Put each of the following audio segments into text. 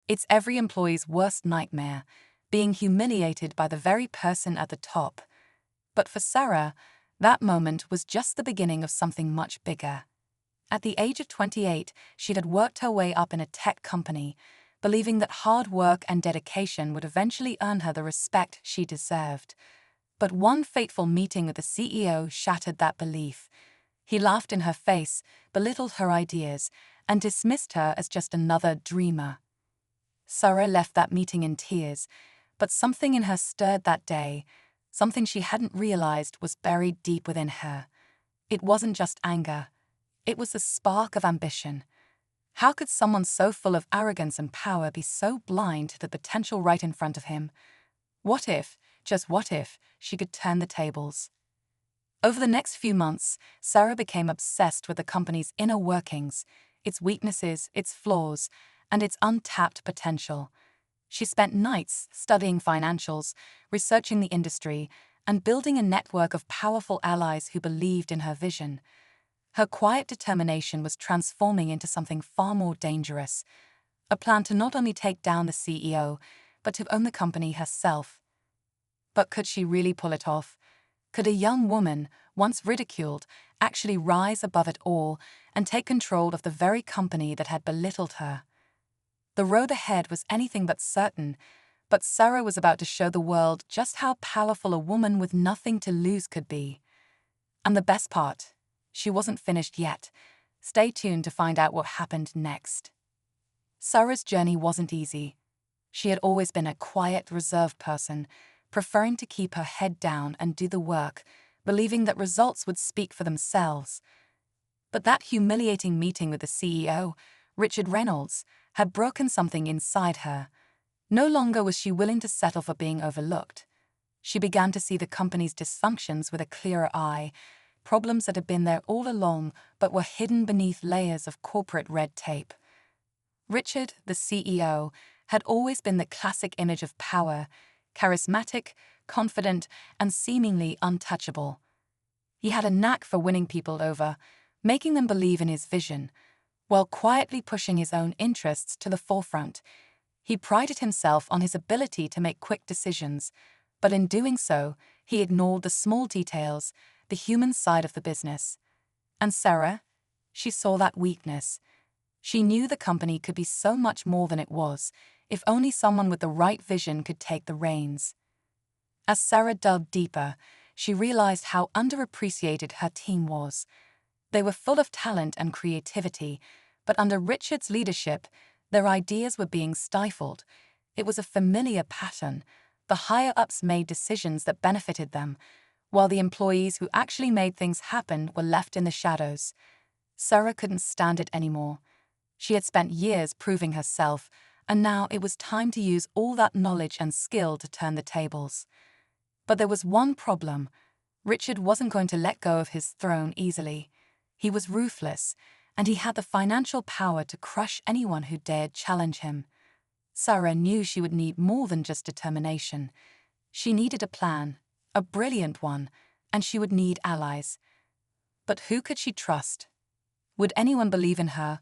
It's every employee's worst nightmare, being humiliated by the very person at the top. But for Sarah, that moment was just the beginning of something much bigger. At the age of 28, she had worked her way up in a tech company, believing that hard work and dedication would eventually earn her the respect she deserved. But one fateful meeting with the CEO shattered that belief. He laughed in her face, belittled her ideas, and dismissed her as just another dreamer. Sarah left that meeting in tears, but something in her stirred that day, something she hadn't realized was buried deep within her. It wasn't just anger. It was the spark of ambition. How could someone so full of arrogance and power be so blind to the potential right in front of him? What if, just what if, she could turn the tables? Over the next few months, Sarah became obsessed with the company's inner workings, its weaknesses, its flaws, and its untapped potential. She spent nights studying financials, researching the industry, and building a network of powerful allies who believed in her vision. Her quiet determination was transforming into something far more dangerous, a plan to not only take down the CEO, but to own the company herself. But could she really pull it off? Could a young woman, once ridiculed, actually rise above it all and take control of the very company that had belittled her? The road ahead was anything but certain, but Sarah was about to show the world just how powerful a woman with nothing to lose could be. And the best part, she wasn't finished yet. Stay tuned to find out what happened next. Sarah's journey wasn't easy. She had always been a quiet, reserved person, preferring to keep her head down and do the work, believing that results would speak for themselves. But that humiliating meeting with the CEO, Richard Reynolds, had broken something inside her. No longer was she willing to settle for being overlooked. She began to see the company's dysfunctions with a clearer eye, problems that had been there all along but were hidden beneath layers of corporate red tape. Richard, the CEO, had always been the classic image of power, charismatic, confident, and seemingly untouchable. He had a knack for winning people over, making them believe in his vision, while quietly pushing his own interests to the forefront. He prided himself on his ability to make quick decisions, but in doing so, he ignored the small details, the human side of the business. And Sarah? She saw that weakness. She knew the company could be so much more than it was, if only someone with the right vision could take the reins. As Sarah dug deeper, she realized how underappreciated her team was. They were full of talent and creativity, but under Richard's leadership, their ideas were being stifled. It was a familiar pattern. The higher-ups made decisions that benefited them, while the employees who actually made things happen were left in the shadows. Sarah couldn't stand it anymore. She had spent years proving herself, and now it was time to use all that knowledge and skill to turn the tables. But there was one problem. Richard wasn't going to let go of his throne easily. He was ruthless, and he had the financial power to crush anyone who dared challenge him. Sarah knew she would need more than just determination. She needed a plan, a brilliant one, and she would need allies. But who could she trust? Would anyone believe in her,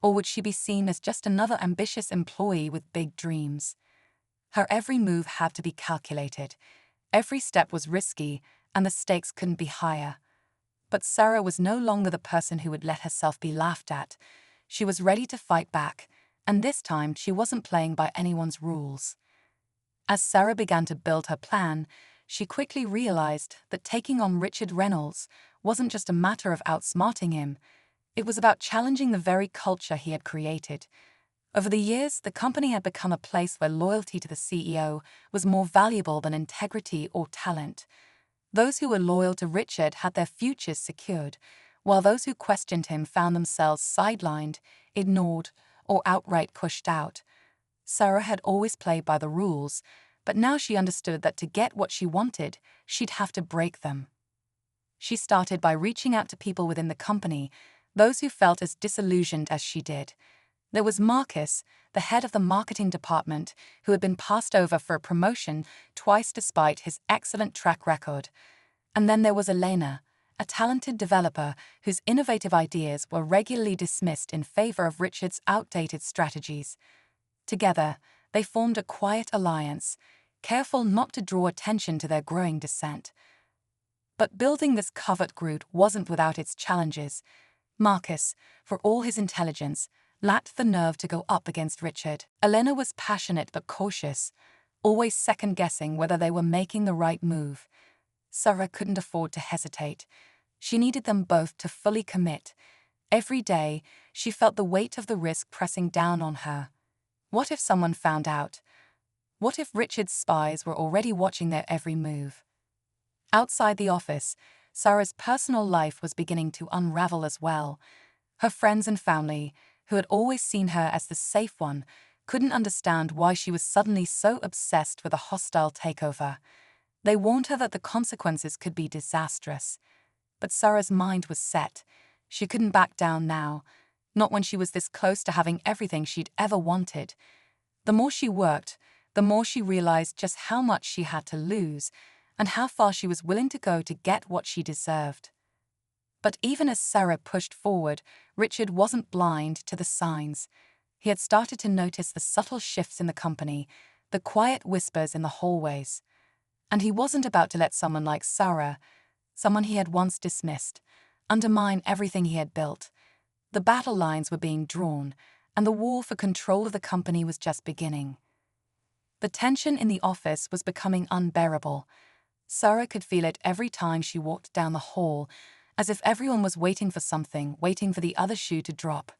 or would she be seen as just another ambitious employee with big dreams? Her every move had to be calculated. Every step was risky, and the stakes couldn't be higher. But Sarah was no longer the person who would let herself be laughed at. She was ready to fight back, and this time she wasn't playing by anyone's rules. As Sarah began to build her plan, she quickly realized that taking on Richard Reynolds wasn't just a matter of outsmarting him. It was about challenging the very culture he had created. Over the years, the company had become a place where loyalty to the CEO was more valuable than integrity or talent. Those who were loyal to Richard had their futures secured, while those who questioned him found themselves sidelined, ignored, or outright pushed out. Sarah had always played by the rules, but now she understood that to get what she wanted, she'd have to break them. She started by reaching out to people within the company, those who felt as disillusioned as she did. There was Marcus, the head of the marketing department, who had been passed over for a promotion twice despite his excellent track record. And then there was Elena, a talented developer whose innovative ideas were regularly dismissed in favor of Richard's outdated strategies. Together, they formed a quiet alliance, careful not to draw attention to their growing dissent. But building this covert group wasn't without its challenges. Marcus, for all his intelligence, lacked the nerve to go up against Richard. Elena was passionate but cautious, always second-guessing whether they were making the right move. Sarah couldn't afford to hesitate. She needed them both to fully commit. Every day, she felt the weight of the risk pressing down on her. What if someone found out? What if Richard's spies were already watching their every move? Outside the office, Sarah's personal life was beginning to unravel as well. Her friends and family, who had always seen her as the safe one, couldn't understand why she was suddenly so obsessed with a hostile takeover. They warned her that the consequences could be disastrous. But Sarah's mind was set. She couldn't back down now, not when she was this close to having everything she'd ever wanted. The more she worked, the more she realized just how much she had to lose and how far she was willing to go to get what she deserved. But even as Sarah pushed forward, Richard wasn't blind to the signs. He had started to notice the subtle shifts in the company, the quiet whispers in the hallways. And he wasn't about to let someone like Sarah, someone he had once dismissed, undermine everything he had built. The battle lines were being drawn, and the war for control of the company was just beginning. The tension in the office was becoming unbearable. Sarah could feel it every time she walked down the hall, as if everyone was waiting for something, waiting for the other shoe to drop.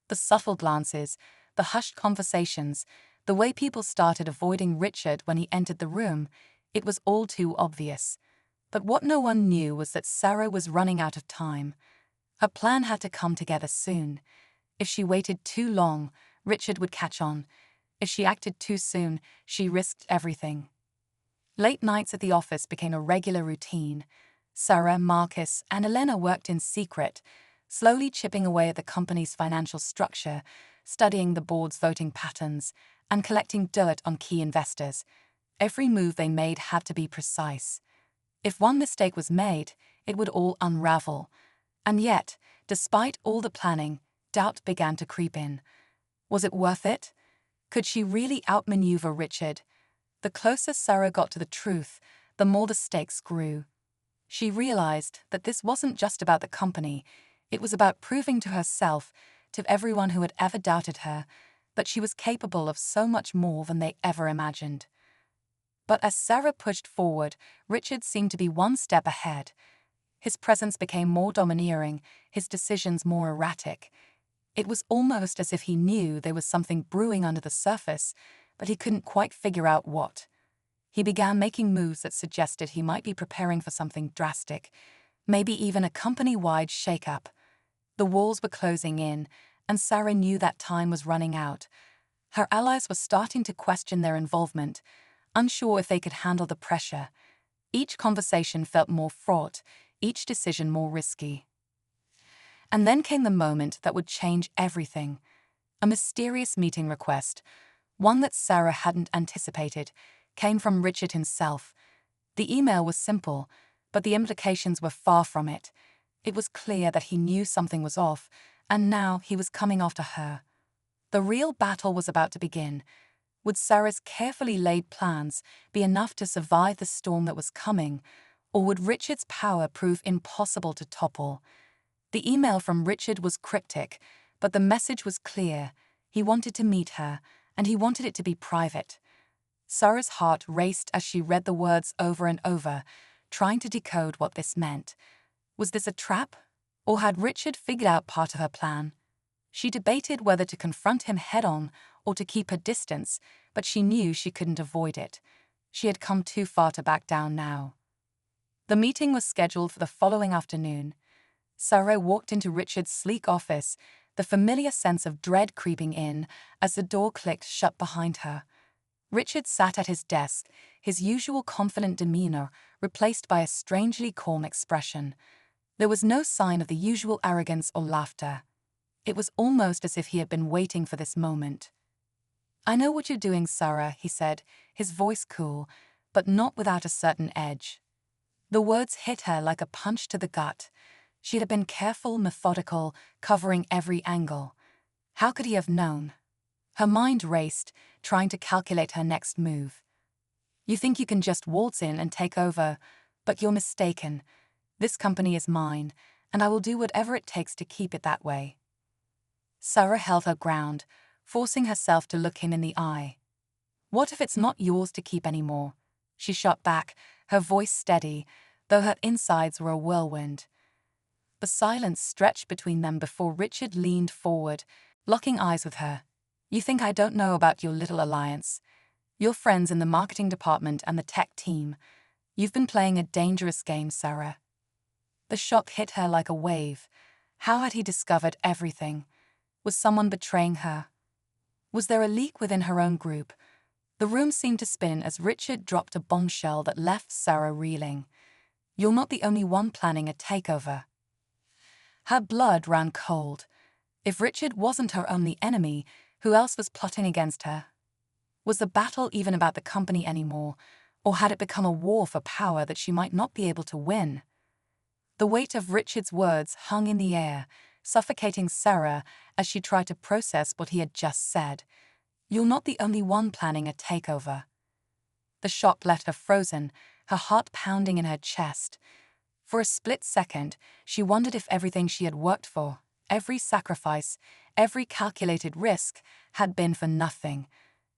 The subtle glances, the hushed conversations, the way people started avoiding Richard when he entered the room, it was all too obvious. But what no one knew was that Sarah was running out of time. Her plan had to come together soon. If she waited too long, Richard would catch on. If she acted too soon, she risked everything. Late nights at the office became a regular routine. Sarah, Marcus, and Elena worked in secret, slowly chipping away at the company's financial structure, studying the board's voting patterns, and collecting dirt on key investors. Every move they made had to be precise. If one mistake was made, it would all unravel. And yet, despite all the planning, doubt began to creep in. Was it worth it? Could she really outmaneuver Richard? The closer Sarah got to the truth, the more the stakes grew. She realized that this wasn't just about the company. It was about proving to herself, to everyone who had ever doubted her, that she was capable of so much more than they ever imagined. But as Sarah pushed forward, Richard seemed to be one step ahead. His presence became more domineering, his decisions more erratic. It was almost as if he knew there was something brewing under the surface, but he couldn't quite figure out what. He began making moves that suggested he might be preparing for something drastic, maybe even a company-wide shakeup. The walls were closing in, and Sarah knew that time was running out. Her allies were starting to question their involvement, unsure if they could handle the pressure. Each conversation felt more fraught, each decision more risky. And then came the moment that would change everything. A mysterious meeting request, one that Sarah hadn't anticipated, came from Richard himself. The email was simple, but the implications were far from it. It was clear that he knew something was off, and now he was coming after her. The real battle was about to begin. Would Sarah's carefully laid plans be enough to survive the storm that was coming, or would Richard's power prove impossible to topple? The email from Richard was cryptic, but the message was clear. He wanted to meet her, and he wanted it to be private. Sarah's heart raced as she read the words over and over, trying to decode what this meant. Was this a trap, or had Richard figured out part of her plan? She debated whether to confront him head-on or to keep her distance, but she knew she couldn't avoid it. She had come too far to back down now. The meeting was scheduled for the following afternoon. Sarah walked into Richard's sleek office, the familiar sense of dread creeping in as the door clicked shut behind her. Richard sat at his desk, his usual confident demeanor replaced by a strangely calm expression. There was no sign of the usual arrogance or laughter. It was almost as if he had been waiting for this moment. "I know what you're doing, Sarah," he said, his voice cool, but not without a certain edge. The words hit her like a punch to the gut. She had been careful, methodical, covering every angle. How could he have known? Her mind raced, trying to calculate her next move. You think you can just waltz in and take over, but you're mistaken. This company is mine, and I will do whatever it takes to keep it that way. Sarah held her ground, forcing herself to look him in the eye. What if it's not yours to keep anymore? She shot back, her voice steady, though her insides were a whirlwind. The silence stretched between them before Richard leaned forward, locking eyes with her. You think I don't know about your little alliance? Your friends in the marketing department and the tech team. You've been playing a dangerous game, Sarah. The shock hit her like a wave. How had he discovered everything? Was someone betraying her? Was there a leak within her own group? The room seemed to spin as Richard dropped a bombshell that left Sarah reeling. You're not the only one planning a takeover. Her blood ran cold. If Richard wasn't her only enemy, who else was plotting against her? Was the battle even about the company anymore, or had it become a war for power that she might not be able to win? The weight of Richard's words hung in the air, suffocating Sarah as she tried to process what he had just said. You're not the only one planning a takeover. The shock left her frozen, her heart pounding in her chest. For a split second, she wondered if everything she had worked for, every sacrifice, every calculated risk, had been for nothing.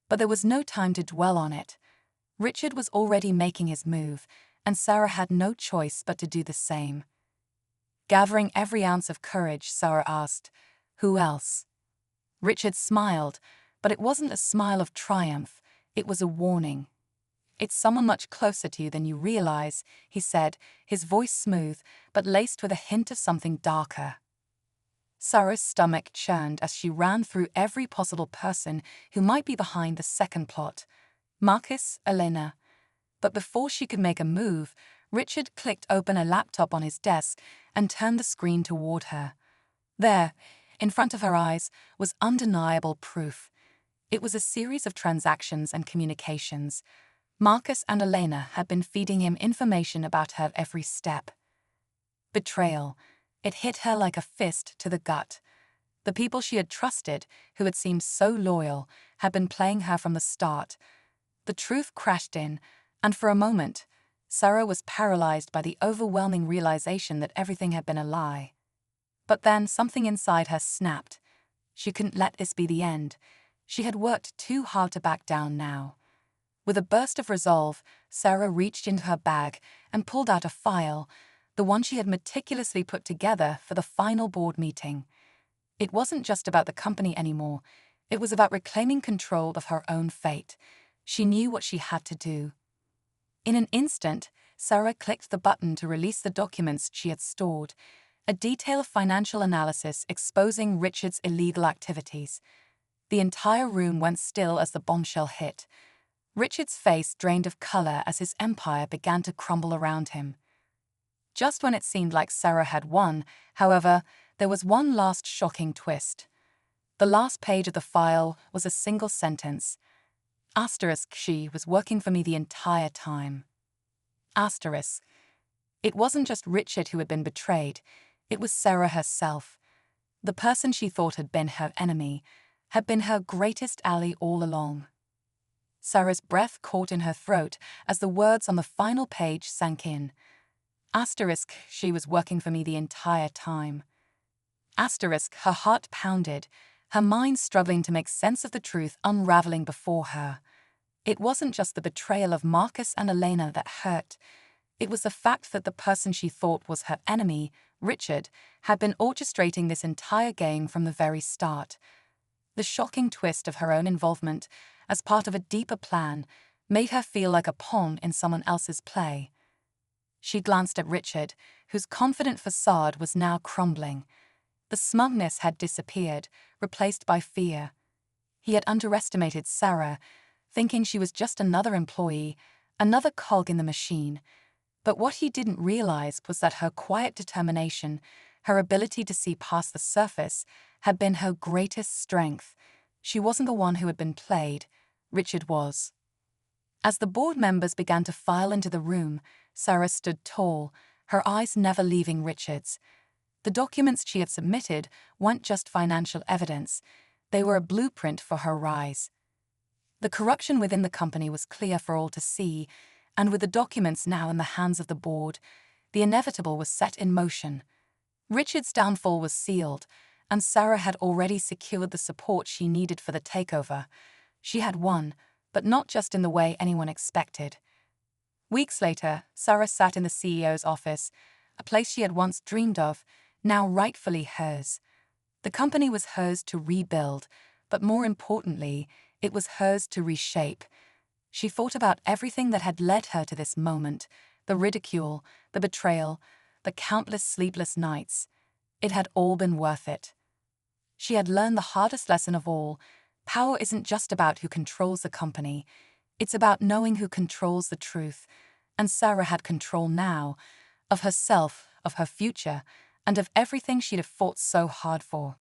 But there was no time to dwell on it. Richard was already making his move, and Sarah had no choice but to do the same. Gathering every ounce of courage, Sarah asked, "Who else?" Richard smiled, but it wasn't a smile of triumph, it was a warning. "It's someone much closer to you than you realize," he said, his voice smooth, but laced with a hint of something darker. Sarah's stomach churned as she ran through every possible person who might be behind the second plot. Marcus, Elena. But before she could make a move, Richard clicked open a laptop on his desk and turned the screen toward her. There, in front of her eyes, was undeniable proof. It was a series of transactions and communications. Marcus and Elena had been feeding him information about her every step. Betrayal. It hit her like a fist to the gut. The people she had trusted, who had seemed so loyal, had been playing her from the start. The truth crashed in, and for a moment, Sarah was paralyzed by the overwhelming realization that everything had been a lie. But then something inside her snapped. She couldn't let this be the end. She had worked too hard to back down now. With a burst of resolve, Sarah reached into her bag and pulled out a file, the one she had meticulously put together for the final board meeting. It wasn't just about the company anymore. It was about reclaiming control of her own fate. She knew what she had to do. In an instant, Sarah clicked the button to release the documents she had stored, a detailed financial analysis exposing Richard's illegal activities. The entire room went still as the bombshell hit. Richard's face drained of color as his empire began to crumble around him. Just when it seemed like Sarah had won, however, there was one last shocking twist. The last page of the file was a single sentence. Asterisk, she was working for me the entire time. Asterisk. It wasn't just Richard who had been betrayed, it was Sarah herself. The person she thought had been her enemy had been her greatest ally all along. Sarah's breath caught in her throat as the words on the final page sank in. Asterisk, she was working for me the entire time. Asterisk, her heart pounded, her mind struggling to make sense of the truth unraveling before her. It wasn't just the betrayal of Marcus and Elena that hurt. It was the fact that the person she thought was her enemy, Richard, had been orchestrating this entire game from the very start. The shocking twist of her own involvement, as part of a deeper plan, made her feel like a pawn in someone else's play. She glanced at Richard, whose confident facade was now crumbling. The smugness had disappeared, replaced by fear. He had underestimated Sarah, thinking she was just another employee, another cog in the machine. But what he didn't realize was that her quiet determination, her ability to see past the surface, had been her greatest strength. She wasn't the one who had been played. Richard was. As the board members began to file into the room, Sarah stood tall, her eyes never leaving Richard's. The documents she had submitted weren't just financial evidence. They were a blueprint for her rise. The corruption within the company was clear for all to see, and with the documents now in the hands of the board, the inevitable was set in motion. Richard's downfall was sealed, and Sarah had already secured the support she needed for the takeover. She had won, but not just in the way anyone expected. Weeks later, Sarah sat in the CEO's office, a place she had once dreamed of, now rightfully hers. The company was hers to rebuild, but more importantly, it was hers to reshape. She thought about everything that had led her to this moment, the ridicule, the betrayal, the countless sleepless nights. It had all been worth it. She had learned the hardest lesson of all: power isn't just about who controls the company, it's about knowing who controls the truth. And Sarah had control now, of herself, of her future, and of everything she'd have fought so hard for.